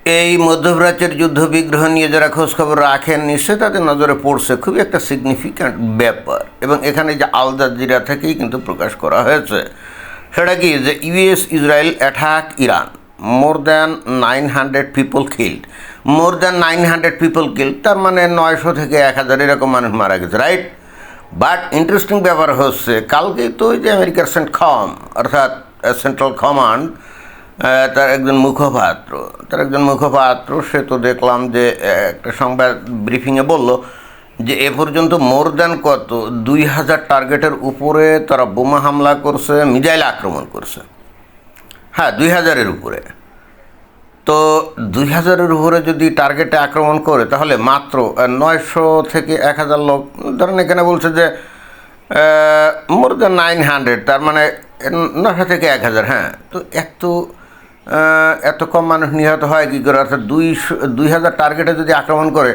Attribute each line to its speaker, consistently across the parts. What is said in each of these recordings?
Speaker 1: এই মধ্যপ্রাচ্যের যুদ্ধবিগ্রহ নিয়ে যারা খোঁজখবর রাখেন নিশ্চয়ই তাদের নজরে পড়ছে খুবই একটা সিগনিফিক্যান্ট ব্যাপার, এবং এখানে যে আল জাজিরা থেকেই কিন্তু প্রকাশ করা হয়েছে। সেটা কি যে US Israel attack Iran, more than 900 people killed. More than 900 people killed তার মানে 900 থেকে 1000 এরকম মানুষ মারা গেছে, রাইট? বাট ইন্টারেস্টিং ব্যাপার হচ্ছে কালকেই তো ওই যে আমেরিকার সেন্টকম অর্থাৎ সেন্ট্রাল কমান্ড, তার একজন মুখপাত্র সে তো দেখলাম যে একটা সংবাদ ব্রিফিংয়ে বলল যে এ পর্যন্ত মোর দ্যান 2000 টার্গেটের উপরে তারা বোমা হামলা করছে, মিসাইল আক্রমণ করছে। হ্যাঁ, 2000-এর উপরে। তো 2000-এর উপরে যদি টার্গেটে আক্রমণ করে তাহলে মাত্র 900 থেকে 1000 লোক, ধরেন এখানে বলছে যে মোর দ্যান 900, তার মানে 900 থেকে 1000। হ্যাঁ, তো এত কম মানুষ নিহত হয় কী করে? অর্থাৎ 2000 টার্গেটে যদি আক্রমণ করে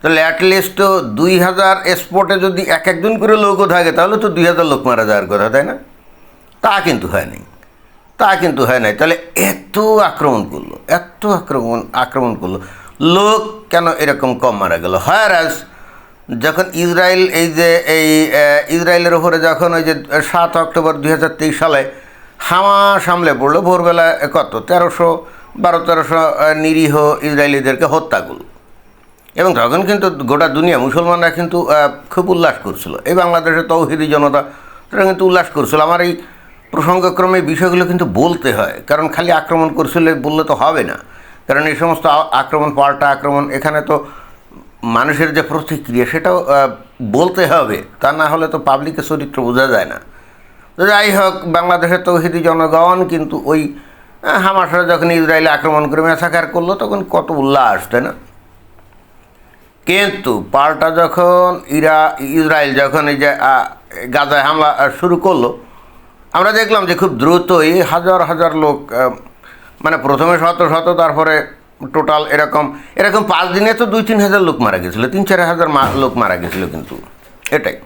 Speaker 1: তাহলে অ্যাটলিস্ট তো 2000 স্পটে যদি একজন করে লোকও থাকে তাহলে তো 2000 লোক মারা যাওয়ার কথা, তাই না? তা কিন্তু হয় নাই। তাহলে এত আক্রমণ করলো, লোক কেন এরকম কম মারা গেল? হ্যারাস যখন ইসরায়েলের ওপরে যখন ওই যে 7 অক্টোবর 2023 সালে হামাস সামলে পড়লো, ভোরবেলা 1300 নিরীহ ইসরায়েলিদেরকে হত্যা করলো, এবং তখন কিন্তু গোটা দুনিয়া মুসলমানরা কিন্তু খুব উল্লাস করছিল। এই বাংলাদেশের তৌহিদি জনতা তারা কিন্তু উল্লাস করছিল। আমার এই প্রসঙ্গক্রমে বিষয়গুলো কিন্তু বলতে হয়, কারণ খালি আক্রমণ করছিল বললে তো হবে না। কারণ এই সমস্ত আক্রমণ, পাল্টা আক্রমণ, এখানে তো মানুষের যে প্রতিক্রিয়া সেটাও বলতে হবে, তা না হলে তো পাবলিকের চরিত্র বোঝা যায় না। তো যাই হোক, বাংলাদেশের তৌহিদি জনগণ কিন্তু ওই হামাসরা যখন ইসরায়েলে আক্রমণ করে ম্যাসাকার করলো তখন কত উল্লাস, তাই না? কিন্তু পাল্টা যখন ইসরায়েল যখন এই যে গাজায় হামলা শুরু করলো, আমরা দেখলাম যে খুব দ্রুতই হাজার হাজার লোক, মানে প্রথমে শত, তারপরে টোটাল এরকম 5 দিনে তো 2-3 হাজার লোক মারা গেছিলো, 3-4 হাজার লোক মারা গেছিলো। কিন্তু এটাই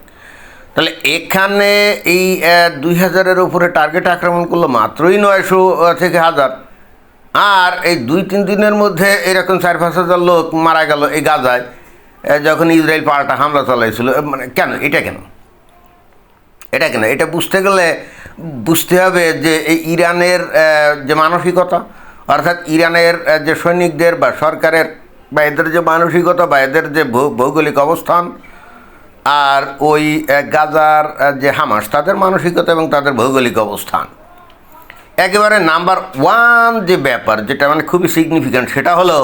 Speaker 1: তাহলে এখানে এই 2000-এর উপরে টার্গেট আক্রমণ করলো মাত্রই 900 থেকে 1000, আর এই 2-3 দিনের মধ্যে এরকম 4-5 হাজার লোক মারা গেল এই গাজায় যখন ইসরায়েল পাল্টা হামলা চালাইছিল। মানে এটা কেন এটা বুঝতে গেলে বুঝতে হবে যে এই ইরানের যে মানসিকতা, অর্থাৎ ইরানের যে সৈনিকদের বা সরকারের বা এদের যে মানসিকতা বা এদের যে ভৌগোলিক অবস্থান, আর ওই গাজার যে হামাস তাদের মানসিকতা এবং তাদের ভৌগোলিক অবস্থান, একেবারে নাম্বার 1 যে ব্যাপার যেটা মানে খুবই সিগনিফিক্যান্ট, সেটা হলো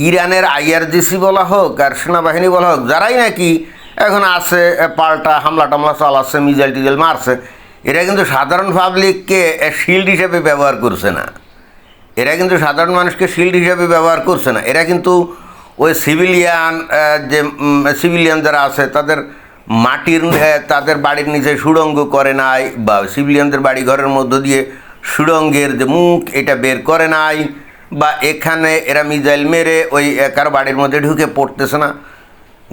Speaker 1: ইরানের IRGC বলা হোক আর সেনাবাহিনী বলা হোক, যারাই নাকি এখন আছে পাল্টা হামলা টামলা চালাচ্ছে, মিসাইল টিজাইল মারছে, এরা কিন্তু সাধারণ পাবলিককে শিল্ড হিসেবে ব্যবহার করছে না। এরা কিন্তু সাধারণ মানুষকে শিল্ড হিসেবে ব্যবহার করছে না। এরা কিন্তু ওই সিভিলিয়ান যারা আছে তাদের তাদের বাড়ির নিচে সুড়ঙ্গ করে নাই, বা সিভিলিয়ানদের বাড়ি ঘরের মধ্য দিয়ে সুড়ঙ্গের যে মুখ এটা বের করে নাই, বা এখানে এরা মিসাইল মেরে ওই কারো বাড়ির মধ্যে ঢুকে পড়তেছে না।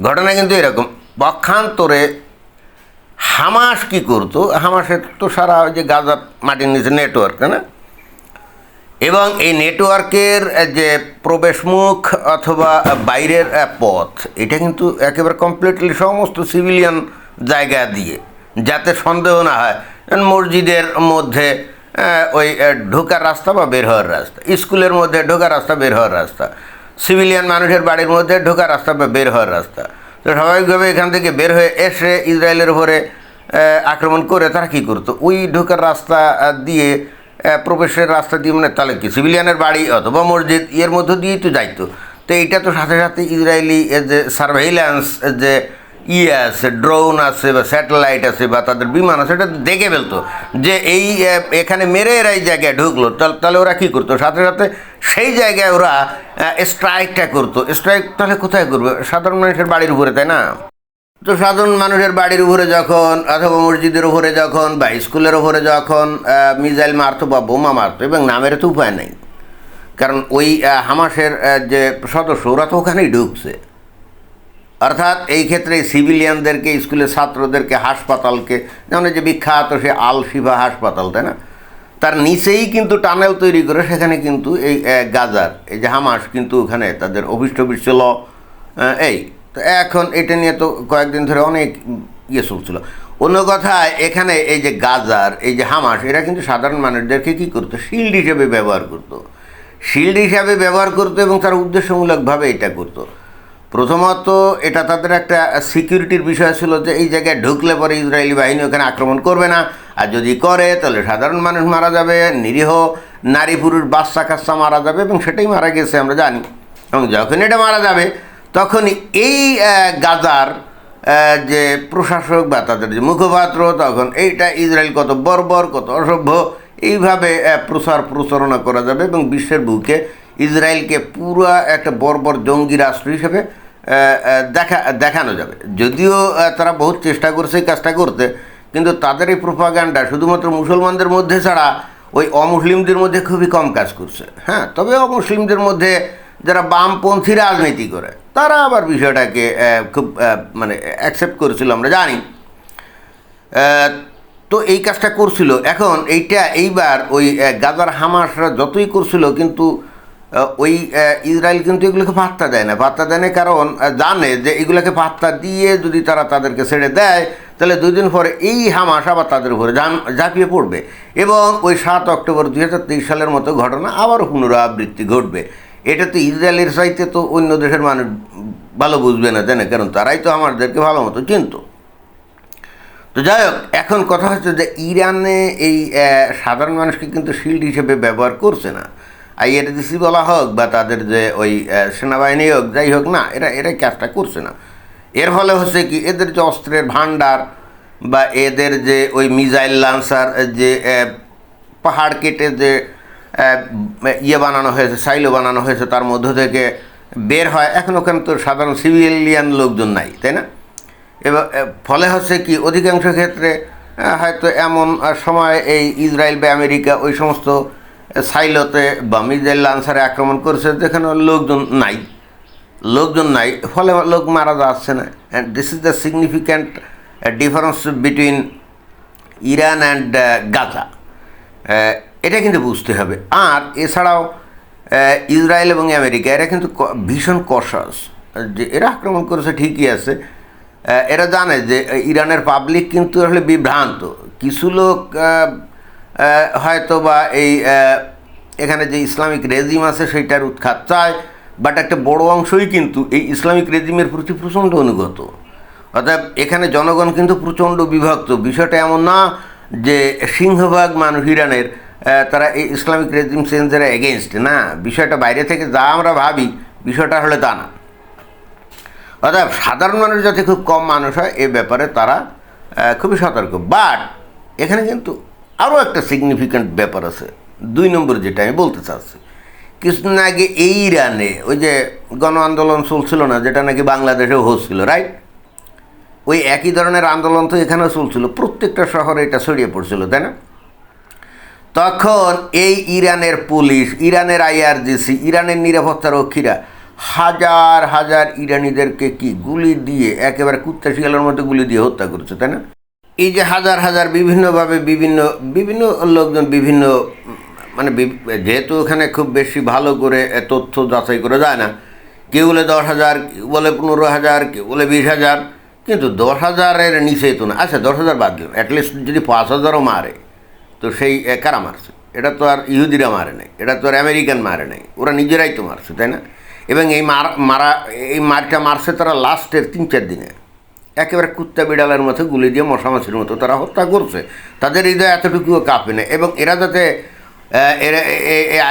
Speaker 1: ঘটনা কিন্তু এরকম। পক্ষান্তরে হামাস কি করতো? হামাসের তো সারা যে গাজার মাটির নিচে নেটওয়ার্ক, তাই না? এবং এই নেটওয়ার্কের যে প্রবেশমুখ অথবা বাইরের পথ, এটা কিন্তু একেবারে কমপ্লিটলি সমস্ত সিভিলিয়ান জায়গা দিয়ে, যাতে সন্দেহ না হয়। মসজিদের মধ্যে ওই ঢোকার রাস্তা বা বের হওয়ার রাস্তা, স্কুলের মধ্যে ঢোকার রাস্তা বের হওয়ার রাস্তা, সিভিলিয়ান মানুষের বাড়ির মধ্যে ঢোকার রাস্তা বা বের হওয়ার রাস্তা। তো স্বাভাবিকভাবে এখান থেকে বের হয়ে এসে ইসরায়েলের উপরে আক্রমণ করে তারা কী করতো? ওই ঢোকার রাস্তা দিয়ে, প্রবেশের রাস্তা দিয়ে, মানে তাহলে কি সিভিলিয়ানের বাড়ি অথবা মসজিদ এর মধ্য দিয়েই তো যাইতো। তো এইটা তো সাথে সাথে ইসরায়েলি যে সার্ভেইল্যান্স যে আছে, ড্রোন আছে বা স্যাটেলাইট আছে বা তাদের বিমান আছে, এটা দেখে ফেলতো যে এখানে মেরে এরা এই জায়গায় ঢুকলো। তাহলে ওরা কী করতো? সাথে সাথে সেই জায়গায় ওরা স্ট্রাইকটা করতো। স্ট্রাইক তাহলে কোথায় করবে? সাধারণ মানুষের বাড়ির উপরে, তাই না? তো সাধারণ মানুষের বাড়ির উপরে যখন অথবা মসজিদের উপরে যখন বা স্কুলের উপরে যখন মিসাইল মারতো বা বোমা মারতো, এবং নামের তো উপায় নেই, কারণ ওই হামাসের যে সদস্য ওরা তো ওখানেই ঢুকছে। অর্থাৎ এই ক্ষেত্রে সিভিলিয়ানদেরকে, স্কুলের ছাত্রদেরকে, হাসপাতালকে, যেমন যে বিখ্যাত সে আল শিফা হাসপাতাল, তাই না? তার নিচেই কিন্তু টানেল তৈরি করে সেখানে কিন্তু এই গাজার এই যে হামাস কিন্তু ওখানে তাদের অফিস টফিস ছিল। এই তো এখন এটা নিয়ে তো কয়েকদিন ধরে অনেক ইয়ে চলছিল। অন্য কথায় এখানে এই যে গাজার এই যে হামাস এরা কিন্তু সাধারণ মানুষদেরকে কী করতো, শিল্ড হিসেবে ব্যবহার করতো, শিল্ড হিসাবে ব্যবহার করতো এবং তারা উদ্দেশ্যমূলকভাবে এটা করতো। প্রথমত এটা তাদের একটা সিকিউরিটির বিষয় ছিল যে এই জায়গায় ঢুকলে পরে ইসরায়েলি বাহিনী ওখানে আক্রমণ করবে না, আর যদি করে তাহলে সাধারণ মানুষ মারা যাবে, নিরীহ নারী পুরুষ বাচ্চা কাচ্চা মারা যাবে, এবং সেটাই মারা গেছে আমরা জানি। এবং যখন এটা মারা যাবে তখন এই গাজার যে প্রশাসক বা তাদের যে মুখপাত্র তখন এইটা ইসরায়েল কত বর্বর কত অসভ্য এইভাবে প্রচারণা করা যাবে এবং বিশ্বের বুকে ইসরায়েলকে পুরো একটা বর্বর জঙ্গি রাষ্ট্র হিসেবে দেখানো যাবে। যদিও তারা বহুত চেষ্টা করছে এই কাজটা করতে, কিন্তু তাদের এই প্রোপাগান্ডা শুধুমাত্র মুসলমানদের মধ্যে ছাড়া ওই অমুসলিমদের মধ্যে খুবই কম কাজ করছে। হ্যাঁ, তবে অমুসলিমদের মধ্যে যারা বামপন্থী রাজনীতি করে তারা আবার বিষয়টাকে খুব মানে অ্যাকসেপ্ট করেছিল আমরা জানি। তো এই কাজটা করছিল। এখন এইবার ওই গাজার হামাসরা যতই করছিল কিন্তু ওই ইসরায়েল কিন্তু এগুলোকে পাত্তা দেয় না, কারণ জানে যে এগুলোকে পাত্তা দিয়ে যদি তারা তাদেরকে ছেড়ে দেয় তাহলে 2 দিন পরে এই হামাস আবার তাদের উপরে ঝাঁপিয়ে পড়বে এবং ওই 7 অক্টোবর 2023 সালের মতো ঘটনা আবার পুনরাবৃত্তি ঘটবে। এটা তো ইসরায়েলের চাইতে তো অন্য দেশের মানুষ ভালো বুঝবে না, তাই না? কারণ তারাই তো আমাদেরকে ভালো মতো চিনত। তো যাই হোক, এখন কথা হচ্ছে যে ইরানে এই সাধারণ মানুষকে কিন্তু শিল্ড হিসেবে ব্যবহার করছে না। আইআরজিসি বলা হোক বা তাদের যে ওই সেনাবাহিনী হোক, যাই হোক না, এরা কাজটা করছে না। এর ফলে হচ্ছে কি, এদের যে অস্ত্রের ভাণ্ডার বা এদের যে ওই মিসাইল লঞ্চার যে পাহাড় কেটে যে ইয়ে বানানো হয়েছে, সাইলো বানানো হয়েছে, তার মধ্য থেকে বের হয়। এখন ওখানে তো সাধারণ সিভিলিয়ান লোকজন নাই, তাই না? এবার ফলে হচ্ছে কি, অধিকাংশ ক্ষেত্রে হয়তো এমন সময় এই ইসরায়েল বা আমেরিকা ওই সমস্ত সাইলোতে বা মিসাইল লঞ্চারে আক্রমণ করছে যেখানে লোকজন নাই, ফলে লোক মারা যাচ্ছে না। And this is the significant difference between Iran and Gaza. এটা কিন্তু বুঝতে হবে। আর এছাড়াও ইসরায়েল এবং আমেরিকা এরা কিন্তু ভীষণ কশাস, যে এরা আক্রমণ করেছে ঠিকই আছে, এরা জানে যে ইরানের পাবলিক কিন্তু আসলে বিভ্রান্ত। কিছু লোক হয়তো বা এই এখানে যে ইসলামিক রেজিম আছে সেইটার উৎখাত চায়, বাট একটা বড় অংশই কিন্তু এই ইসলামিক রেজিমের প্রতি প্রচণ্ড অনুগত। অর্থাৎ এখানে জনগণ কিন্তু প্রচণ্ড বিভক্ত। বিষয়টা এমন না যে সিংহভাগ মানুষ ইরানের তারা এই ইসলামিক রেজিম চেঞ্জের এগেনস্ট, না, বিষয়টা বাইরে থেকে যা আমরা ভাবি বিষয়টা হলে তা না। অর্থাৎ সাধারণ মানুষ যাতে খুব কম মানুষ হয় এ ব্যাপারে তারা খুবই সতর্ক। বাট এখানে কিন্তু আরও একটা সিগনিফিক্যান্ট ব্যাপার আছে, 2 নম্বর যেটা আমি বলতে চাচ্ছি। কিছুদিন আগে এই ইরানে ওই যে গণ আন্দোলন চলছিল না, যেটা নাকি বাংলাদেশেও হচ্ছিল, রাইট? ওই একই ধরনের আন্দোলন তো এখানেও চলছিল, প্রত্যেকটা শহরে এটা ছড়িয়ে পড়ছিল, তাই না? তখন এই ইরানের পুলিশ, ইরানের আইআরজিসি, ইরানের নিরাপত্তা রক্ষীরা হাজার হাজার ইরানিদেরকে কি গুলি দিয়ে একেবারে কুত্তা শিয়ালের মতো গুলি দিয়ে হত্যা করছে, তাই না? এই যে হাজার হাজার বিভিন্নভাবে বিভিন্ন লোকজন বিভিন্ন মানে যেহেতু ওখানে খুব বেশি ভালো করে তথ্য যাচাই করা যায় না, কেউ বলে 10,000, কেউ বলে 15,000, কেউ বলে 20,000, কিন্তু 10,000-এর নিচে তো না। আচ্ছা 10,000 বাদ দিন, অ্যাটলিস্ট যদি 5,000-ও মারে তো সেই কারা মারছে? এটা তো আর ইহুদিরা মারে নাই, এটা তো আর আমেরিকান মারে নাই, ওরা নিজেরাই তো মারছে, তাই না? এবং এই মারটা মারছে তারা লাস্টের 3-4 দিনে একেবারে কুত্তা বিড়ালের মতো গুলি দিয়ে মশামাছির মতো তারা হত্যা করছে। তাদের হৃদয় এতটুকুও কাঁপে না। এবং এরা যাতে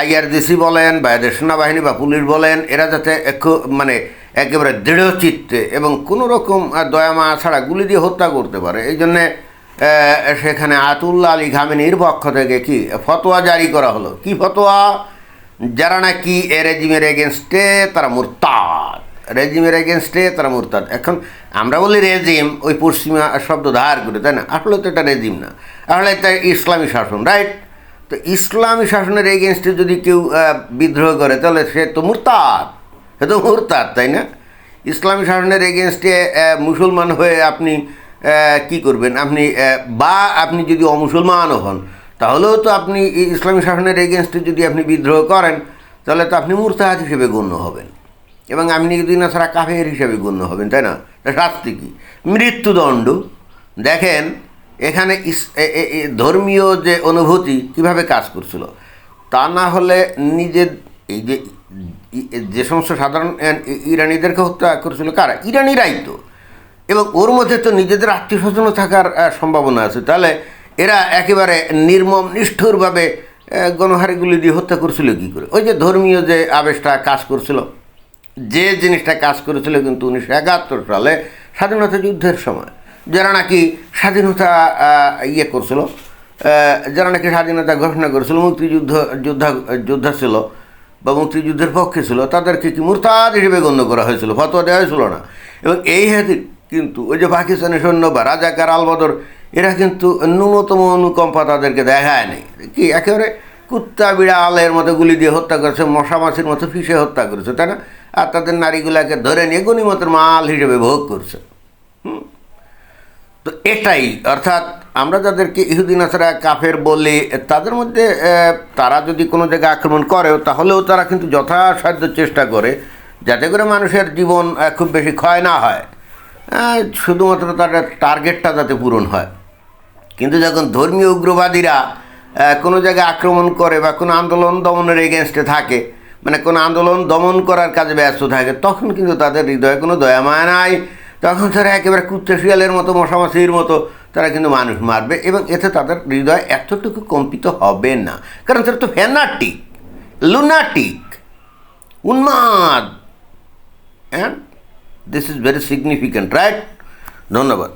Speaker 1: আইআরজিসি বলেন বা এদের সেনাবাহিনী বা পুলিশ বলেন, এরা যাতে মানে একেবারে দৃঢ় চিত্তে এবং কোনো রকম দয়ামা ছাড়া গুলি দিয়ে হত্যা করতে পারে, এই জন্যে সেখানে আয়াতুল্লাহ আলী খামেনির পক্ষ থেকে কি ফতোয়া জারি করা হলো। কি ফতোয়া? যারা নাকি এ রেজিমের এগেনস্টে তারা মুরতাদ, রেজিমের এগেনস্টে তারা মুরতাদ। এখন আমরা বলি রেজিম, ওই পশ্চিমা শব্দ ধার করে, তাই না? আসলে তো এটা রেজিম না, আসলে এটা ইসলামী শাসন, রাইট? তো ইসলামী শাসনের এগেনস্টে যদি কেউ বিদ্রোহ করে তাহলে সে তো মুরতাদ, তাই না? ইসলামী শাসনের এগেনস্টে মুসলমান হয়ে আপনি কি করবেন? আপনি যদি অমুসলমানও হন তাহলেও তো আপনি ইসলামী শাসনের এগেনস্টে যদি আপনি বিদ্রোহ করেন তাহলে তো আপনি মুরতাহাদ হিসেবে গণ্য হবেন এবং আপনি যদি না ছাড়া কাফের হিসেবে গণ্য হবেন, তাই না? শাস্তি কী? মৃত্যুদণ্ড। দেখেন এখানে ধর্মীয় যে অনুভূতি কিভাবে কাজ করছিল, তা না হলে নিজের এই যে সমস্ত সাধারণ ইরানিদেরকে হত্যা করেছিল কারা? ইরানিরাই তো। এবং ওর মধ্যে তো নিজেদের আত্মীয় স্বজনও থাকার সম্ভাবনা আছে। তাহলে এরা একেবারে নির্মম নিষ্ঠুরভাবে গণহারিগুলি দিয়ে হত্যা করছিল কী করে? ওই যে ধর্মীয় যে আবেশটা কাজ করছিল, যে জিনিসটা কাজ করেছিল কিন্তু 1971 সালে স্বাধীনতা যুদ্ধের সময়, যারা নাকি স্বাধীনতা করছিল, যারা নাকি স্বাধীনতা ঘোষণা করেছিল, যোদ্ধা ছিল বা মুক্তিযুদ্ধের পক্ষে ছিল, তাদেরকে কি মুরতাদ হিসেবে গণ্য করা হয়েছিল, ফতোয়া দেওয়া হয়েছিল না। এবং এই হাতে কিন্তু ওই যে পাকিস্তানি সৈন্য বা রাজাকার আলবদর, এরা কিন্তু ন্যূনতম অনুকম্পা তাদেরকে দেখায় নেই। কি একেবারে কুত্তা বিড়ালের মতো গুলি দিয়ে হত্যা করেছে, মশা মাছির মতো ফিসে হত্যা করেছে, তাই না? আর তাদের নারীগুলাকে ধরে নিয়ে গণিমতের মাল হিসেবে ভোগ করছে। তো এটাই অর্থাৎ আমরা যাদেরকে ইহুদি নাসারা কাফের বলি, তাদের মধ্যে তারা যদি কোনো জায়গায় আক্রমণ করেও তাহলেও তারা কিন্তু যথাসাধ্য চেষ্টা করে যাতে করে মানুষের জীবন খুব বেশি ক্ষয় না হয়, শুধুমাত্র তাদের টার্গেটটা যাতে পূরণ হয়। কিন্তু যখন ধর্মীয় উগ্রবাদীরা কোনো জায়গায় আক্রমণ করে বা কোনো আন্দোলন দমনের এগেনস্টে থাকে, মানে কোনো আন্দোলন দমন করার কাজে ব্যস্ত থাকে, তখন কিন্তু তাদের হৃদয়ে কোনো দয়া মায়া নাই। তখন তারা একেবারে কুত্তে শিয়ালের মতো, মশামাছির মতো তারা কিন্তু মানুষ মারবে এবং এতে তাদের হৃদয় এতটুকু কম্পিত হবে না, কারণ তারা তো ফ্যানাটিক, লুনাটিক, উন্মাদ। And this is very significant, right? ধন্যবাদ।